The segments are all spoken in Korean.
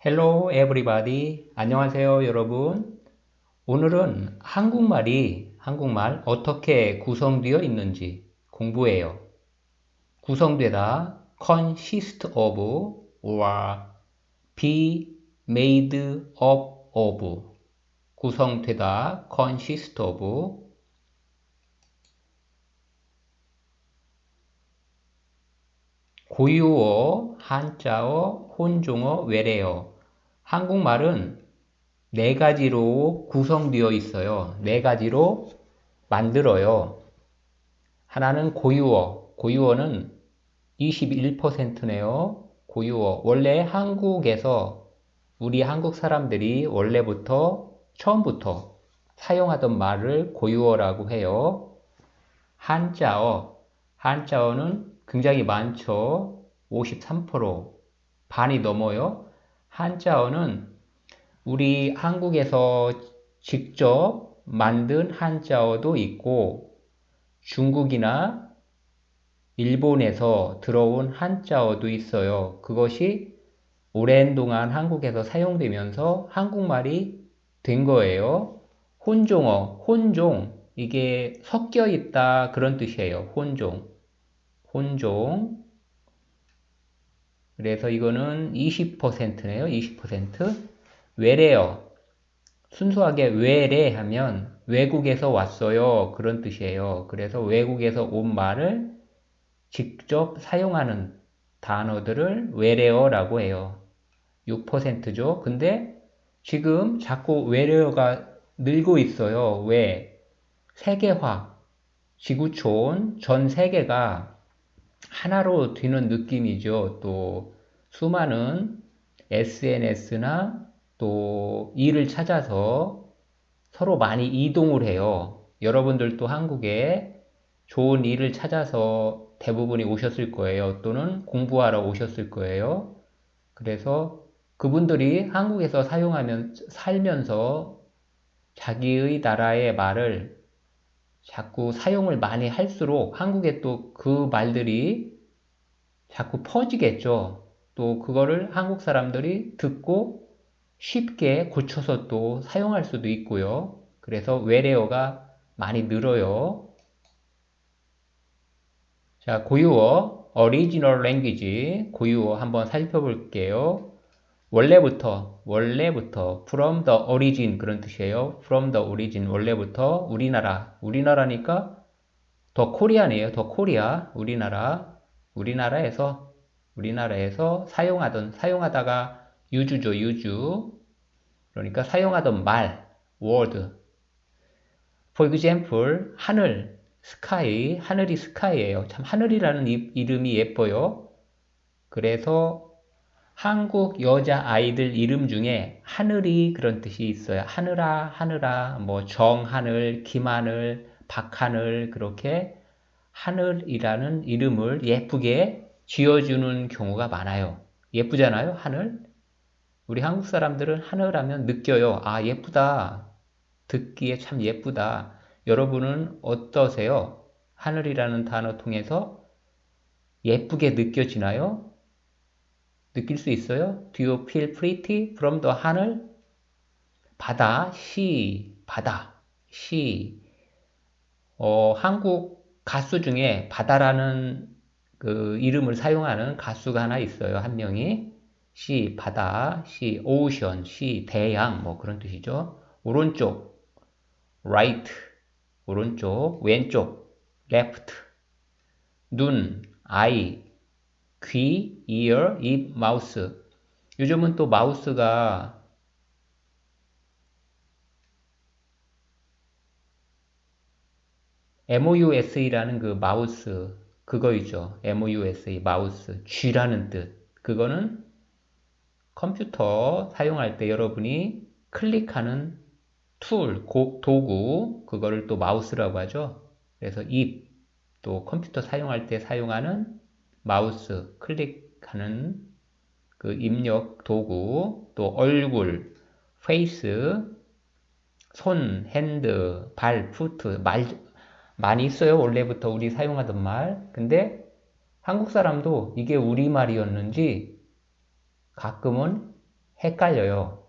Hello everybody. 안녕하세요, 여러분. 오늘은 한국말 어떻게 구성되어 있는지 공부해요. 구성되다 consist of or be made up of 구성되다 consist of 고유어, 한자어, 혼종어, 외래어. 한국말은 네 가지로 구성되어 있어요. 네 가지로 만들어요. 하나는 고유어. 고유어는 21%네요. 고유어. 원래 한국에서 우리 한국 사람들이 원래부터 처음부터 사용하던 말을 고유어라고 해요. 한자어. 한자어는 굉장히 많죠. 53%. 반이 넘어요. 한자어는 우리 한국에서 직접 만든 한자어도 있고 중국이나 일본에서 들어온 한자어도 있어요. 그것이 오랜 동안 한국에서 사용되면서 한국말이 된 거예요. 혼종어, 혼종, 이게 섞여 있다 그런 뜻이에요. 혼종, 혼종. 그래서 이거는 20%네요. 20%. 외래어, 순수하게 외래하면 외국에서 왔어요. 그런 뜻이에요. 그래서 외국에서 온 말을 직접 사용하는 단어들을 외래어라고 해요. 6%죠. 근데 지금 자꾸 외래어가 늘고 있어요. 왜? 세계화, 지구촌 전 세계가 하나로 되는 느낌이죠. 또 수많은 SNS나 또 일을 찾아서 서로 많이 이동을 해요. 여러분들도 한국에 좋은 일을 찾아서 대부분이 오셨을 거예요. 또는 공부하러 오셨을 거예요. 그래서 그분들이 한국에서 살면서 자기의 나라의 말을 자꾸 사용을 많이 할수록 한국에 또 그 말들이 자꾸 퍼지겠죠. 또 그거를 한국 사람들이 듣고 쉽게 고쳐서 또 사용할 수도 있고요. 그래서 외래어가 많이 늘어요. 자, 고유어, original language, 고유어 한번 살펴볼게요. 원래부터, from the origin 그런 뜻이에요. from the origin, 원래부터, 우리나라니까 더 코리아네요. 더 코리아, 우리나라에서 사용하다가 유주죠, 유주. 그러니까 사용하던 말, word. For example, 하늘, sky, 하늘이 sky예요. 참 하늘이라는 이름이 예뻐요. 그래서 한국 여자 아이들 이름 중에 하늘이 그런 뜻이 있어요. 하늘아, 뭐 정하늘, 김하늘, 박하늘 그렇게 하늘이라는 이름을 예쁘게 지어주는 경우가 많아요. 예쁘잖아요, 하늘? 우리 한국 사람들은 하늘하면 느껴요. 아, 예쁘다. 듣기에 참 예쁘다. 여러분은 어떠세요? 하늘이라는 단어 통해서 예쁘게 느껴지나요? 느낄 수 있어요? Do you feel pretty from the 하늘? 바다, 시. 한국 가수 중에 바다라는 그 이름을 사용하는 가수가 하나 있어요. 한 명이. 바다, ocean, 대양, 뭐 그런 뜻이죠. 오른쪽, right, 오른쪽, 왼쪽, left, 눈, eye, 귀, ear, 입, 마우스. 요즘은 또 마우스가 MOUSE라는 그 마우스, 그거이죠. MOUSE, 마우스, G라는 뜻. 그거는 컴퓨터 사용할 때 여러분이 클릭하는 도구, 그거를 또 마우스라고 하죠. 그래서 입, 또 컴퓨터 사용할 때 사용하는 마우스, 클릭하는 그 입력 도구, 또 얼굴, 페이스, 손, 핸드, 발, 푸트, 많이 있어요. 원래부터 우리 사용하던 말. 근데 한국 사람도 이게 우리말이었는지 가끔은 헷갈려요.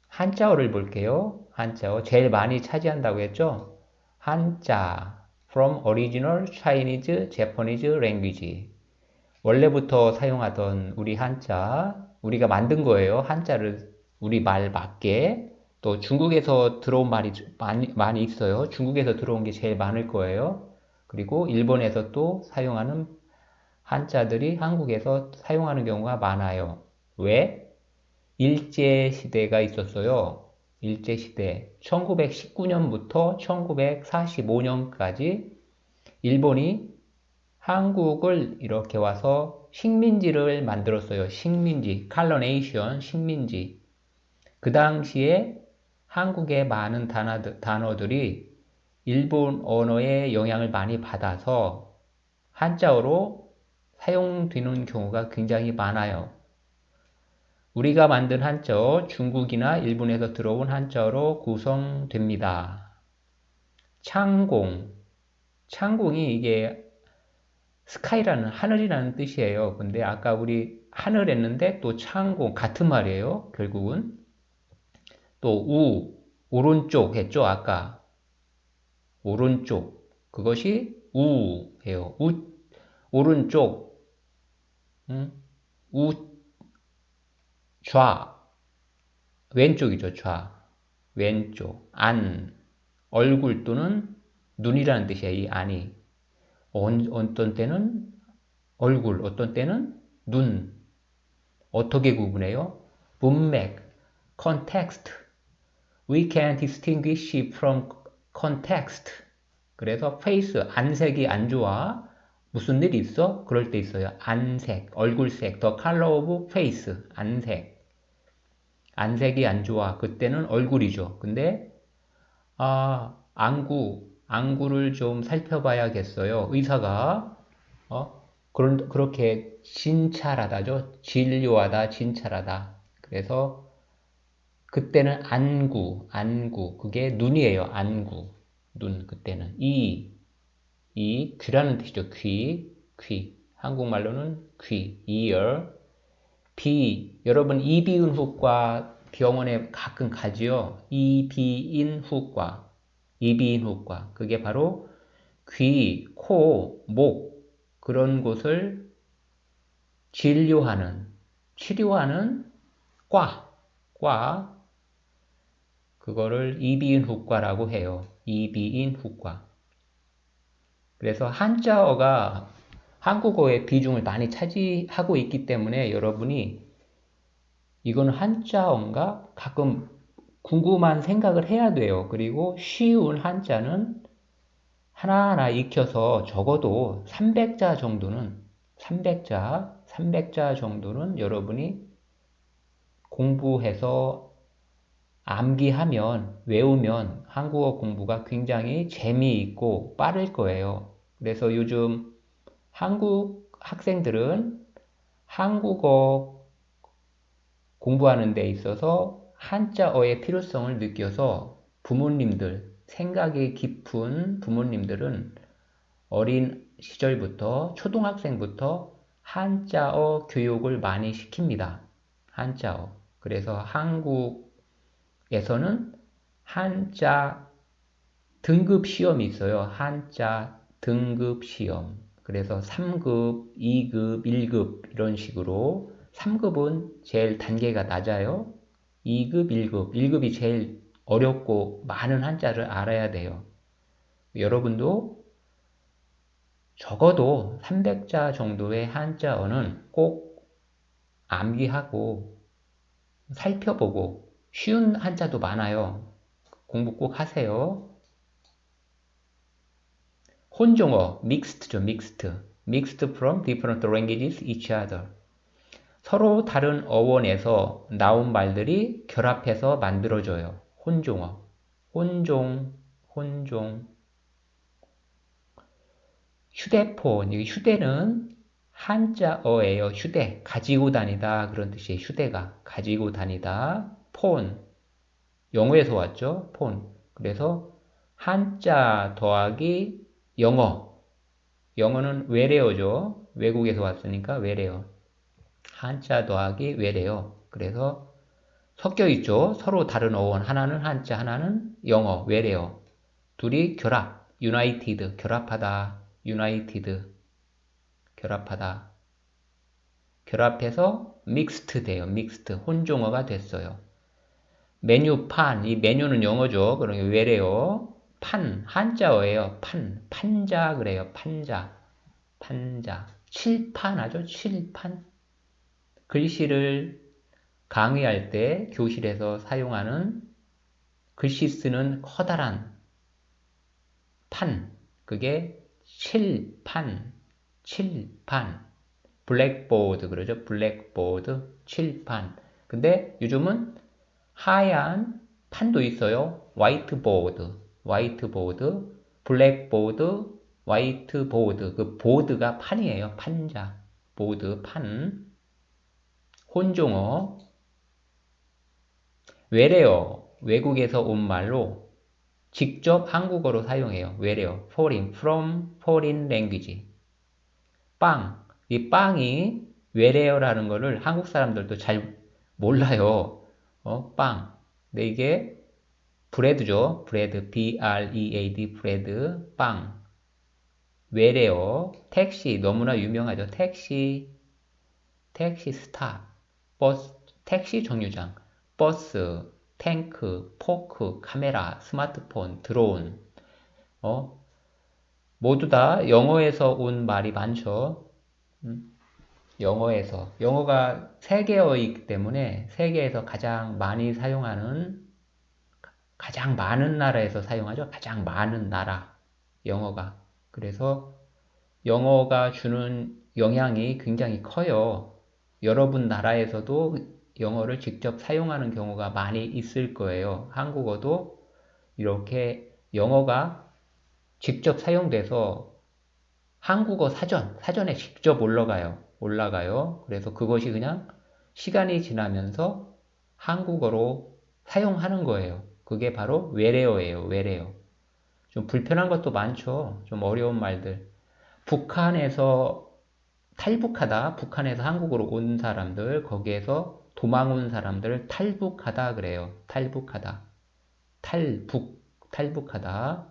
한자어를 볼게요. 한자어 제일 많이 차지한다고 했죠? 한자 from original Chinese Japanese language 원래부터 사용하던 우리 한자 우리가 만든 거예요. 한자를 우리 말 맞게 또 중국에서 들어온 말이 많이 있어요. 중국에서 들어온 게 제일 많을 거예요. 그리고 일본에서 또 사용하는 한자들이 한국에서 사용하는 경우가 많아요. 왜? 일제시대가 있었어요. 일제시대. 1919년부터 1945년까지 일본이 한국을 이렇게 와서 식민지를 만들었어요. 식민지, 컬러네이션, 식민지. 그 당시에 한국의 많은 단어들이 일본 언어의 영향을 많이 받아서 한자어로 사용되는 경우가 굉장히 많아요. 우리가 만든 한자어, 중국이나 일본에서 들어온 한자어로 구성됩니다. 창공. 창공이 이게 스카이라는 하늘이라는 뜻이에요. 근데 아까 우리 하늘 했는데 또 창공 같은 말이에요. 결국은 또 오른쪽 했죠. 아까 오른쪽 그것이 우예요. 오른쪽 우 좌 왼쪽이죠. 좌 왼쪽 얼굴 또는 눈이라는 뜻이에요. 이 안이 어떤 때는 얼굴 어떤 때는 눈 어떻게 구분해요? 문맥 context we can distinguish from context 그래서 face 안색이 안 좋아 무슨 일 있어? 그럴 때 있어요. 안색 얼굴색 the color of face 안색이 안 좋아 그때는 얼굴이죠. 근데 안구를 좀 살펴봐야겠어요. 의사가 그렇게 진찰하다죠. 진료하다, 진찰하다. 그래서 그때는 안구, 그게 눈이에요. 안구, 눈 그때는 귀라는 뜻이죠. 귀. 한국말로는 귀, ear. 여러분 이비인후과 병원에 가끔 가지요. 이비인후과. 그게 바로 귀, 코, 목 그런 곳을 치료하는 과 그거를 이비인후과라고 해요. 이비인후과. 그래서 한자어가 한국어의 비중을 많이 차지하고 있기 때문에 여러분이 이건 한자어인가? 가끔 궁금한 생각을 해야 돼요. 그리고 쉬운 한자는 하나하나 익혀서 적어도 300자 정도는 여러분이 공부해서 암기하면, 외우면 한국어 공부가 굉장히 재미있고 빠를 거예요. 그래서 요즘 한국 학생들은 한국어 공부하는 데 있어서 한자어의 필요성을 느껴서 생각이 깊은 부모님들은 어린 시절부터, 초등학생부터 한자어 교육을 많이 시킵니다. 한자어. 그래서 한국에서는 한자 등급 시험이 있어요. 한자 등급 시험. 그래서 3급, 2급, 1급 이런 식으로 3급은 제일 단계가 낮아요. 2급, 1급. 1급이 제일 어렵고 많은 한자를 알아야 돼요. 여러분도 적어도 300자 정도의 한자어는 꼭 암기하고 살펴보고 쉬운 한자도 많아요. 공부 꼭 하세요. 혼종어, mixed죠, mixed from different languages each other. 서로 다른 어원에서 나온 말들이 결합해서 만들어져요. 혼종어, 혼종. 휴대폰, 휴대는 한자어예요. 휴대, 가지고 다니다 그런 뜻이에요. 휴대가 가지고 다니다. 폰, 영어에서 왔죠. 폰. 그래서 한자 더하기 영어는 외래어죠. 외국에서 왔으니까 외래어. 한자 더하기 외래어. 그래서 섞여 있죠. 서로 다른 어원. 하나는 한자, 하나는 영어, 외래어. 둘이 결합, united, 결합하다, united, 결합하다. 결합해서 mixed 돼요. mixed, 혼종어가 됐어요. 메뉴판, 이 메뉴는 영어죠. 그러니까 외래어. 판, 한자어예요. 판, 판자 그래요. 판자, 판자. 칠판 하죠. 칠판. 글씨를 강의할 때 교실에서 사용하는 글씨 쓰는 커다란 판, 그게 칠판, 칠판. 블랙보드 그러죠. 블랙보드, 칠판. 근데 요즘은 하얀 판도 있어요. 화이트보드, 화이트보드, 블랙보드, 화이트보드. 그 보드가 판이에요. 판자, 보드, 판. 혼종어, 외래어, 외국에서 온 말로 직접 한국어로 사용해요. 외래어, foreign, from foreign language. 빵, 이 빵이 외래어라는 거를 한국 사람들도 잘 몰라요. 빵. 근데 이게 브레드죠. 브레드, B-R-E-A-D, 브레드, 빵. 외래어, 택시, 너무나 유명하죠. 택시, 택시 스탑, 버스, 택시 정류장, 버스, 탱크, 포크, 카메라, 스마트폰, 드론, 어, 모두 다 영어에서 온 말이 많죠. 영어에서. 영어가 세계어이기 때문에 세계에서 가장 많이 사용하는, 가장 많은 나라에서 사용하죠. 가장 많은 나라, 영어가. 그래서 영어가 주는 영향이 굉장히 커요. 여러분 나라에서도 영어를 직접 사용하는 경우가 많이 있을 거예요. 한국어도 이렇게 영어가 직접 사용돼서 한국어 사전에 직접 올라가요. 그래서 그것이 그냥 시간이 지나면서 한국어로 사용하는 거예요. 그게 바로 외래어예요, 외래어. 좀 불편한 것도 많죠. 좀 어려운 말들. 북한에서 탈북하다, 북한에서 한국으로 온 사람들, 거기에서 도망 온 사람들을 탈북하다 그래요. 탈북하다. 탈북하다.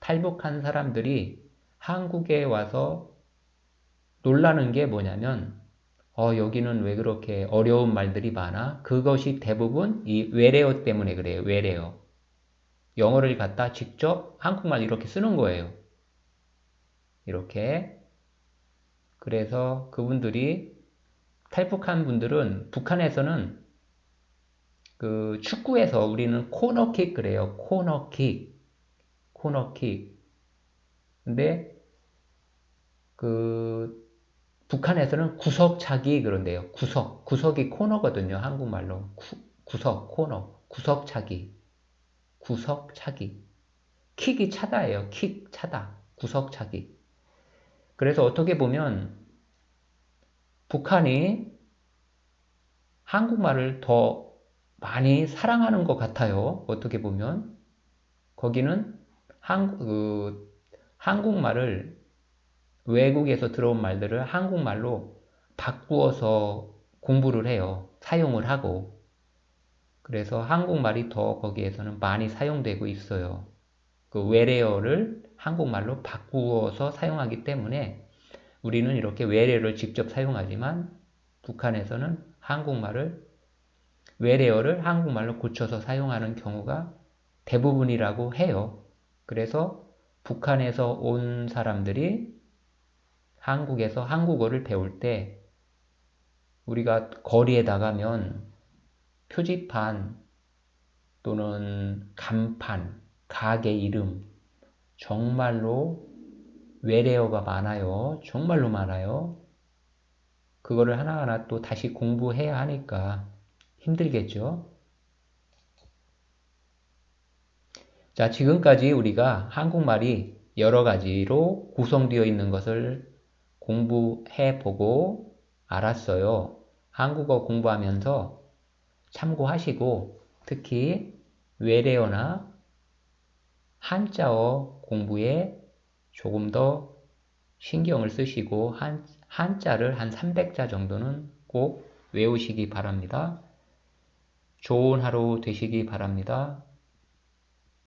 탈북한 사람들이 한국에 와서 놀라는 게 뭐냐면, 여기는 왜 그렇게 어려운 말들이 많아? 그것이 대부분 이 외래어 때문에 그래요. 외래어. 영어를 갖다 직접 한국말 이렇게 쓰는 거예요. 이렇게. 그래서 그분들이 탈북한 분들은 북한에서는 그 축구에서 우리는 코너킥 그래요. 코너킥. 코너킥. 근데 그 북한에서는 구석차기 그런데요. 구석이 코너거든요. 한국말로. 구석, 코너. 구석차기. 구석차기. 킥이 차다예요. 킥, 차다. 구석차기. 그래서 어떻게 보면 북한이 한국말을 더 많이 사랑하는 것 같아요. 어떻게 보면. 거기는 한국말을 외국에서 들어온 말들을 한국말로 바꾸어서 공부를 해요. 사용을 하고. 그래서 한국말이 더 거기에서는 많이 사용되고 있어요. 그 외래어를 한국말로 바꾸어서 사용하기 때문에 우리는 이렇게 외래어를 직접 사용하지만 북한에서는 외래어를 한국말로 고쳐서 사용하는 경우가 대부분이라고 해요. 그래서 북한에서 온 사람들이 한국에서 한국어를 배울 때 우리가 거리에 나가면 표지판 또는 간판, 가게 이름 정말로 외래어가 많아요. 정말로 많아요. 그거를 하나하나 또 다시 공부해야 하니까 힘들겠죠. 자, 지금까지 우리가 한국말이 여러 가지로 구성되어 있는 것을 공부해 보고 알았어요. 한국어 공부하면서 참고하시고 특히 외래어나 한자어 공부에 조금 더 신경을 쓰시고 한자를 한 300자 정도는 꼭 꼭 외우시기 바랍니다. 좋은 하루 되시기 바랍니다.